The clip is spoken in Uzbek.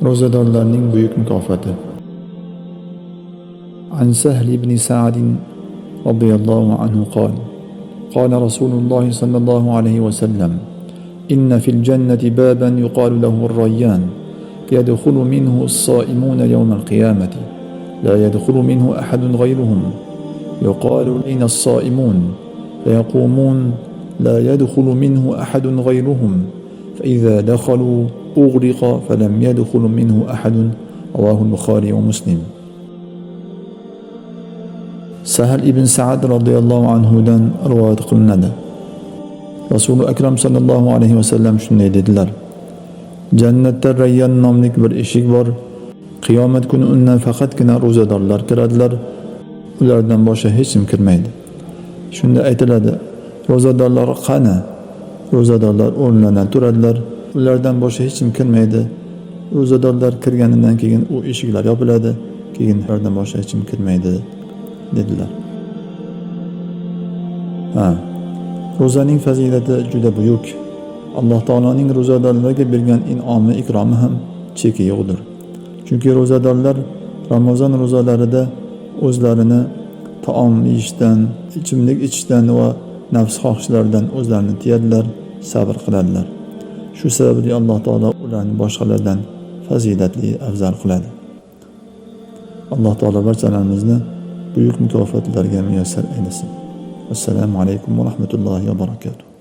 Ro'zadorlarning buyuk mukofoti. An Sahl ibn Sa'd radhiyallohu anhu qala qala Rasululloh sallallohu alayhi wa sallam inna fil jannati baban yuqalu lahu ar-rayyan yadkhulu minhu as-sa'imuna yawm al-qiyamati la yadkhulu minhu ahadun ghayruhum yuqalu ayna as-sa'imun fayaqumun la yadkhulu minhu ahadun ghayruhum فإذا دخلوا أغلق فلم يدخل منه أحد رواه البخاري ومسلم. Sahl ibn Sa'd radhiyallohu anhudan rivoyat qilinadi. Rasul akram sallallohu alayhi va sallam shunday dedilar: Jannatda Rayyan nomli bir eshik bor. Qiyomat kuni undan faqatgina ro'zadorlar kiradilar. Ulardan boshqa hech kim kirmaydi. Shunda aytiladi: ro'zadorlar qani? Ro'zadorlar o'rnlaridan turadilar. Ulardan boshqa hech kim kirmaydi. Ro'zadorlar kirganidan keyin u eshiklar yopiladi. Keyin ulardan boshqa hech kim kirmaydi dedilar. Ro'zaning fazilati juda buyuk. Alloh taoloning ro'zadorlarga bergan in'omi, ikromi ham cheki yo'qdir. Chunki ro'zadorlar Ramazon ro'zalarida o'zlarini taom yeyishdan, ichimlik ichishdan va nafs xohishlaridan o'zlarini tiyadilar, sabr qiladilar. Shu sababli Alloh taolo ularni boshqalardan fazilatli, afzal qiladi. Alloh taolo barchalarimizni buyuk mukofotlarga muyassar aylasin. Assalomu alaykum va rahmatullohi va barakatuh.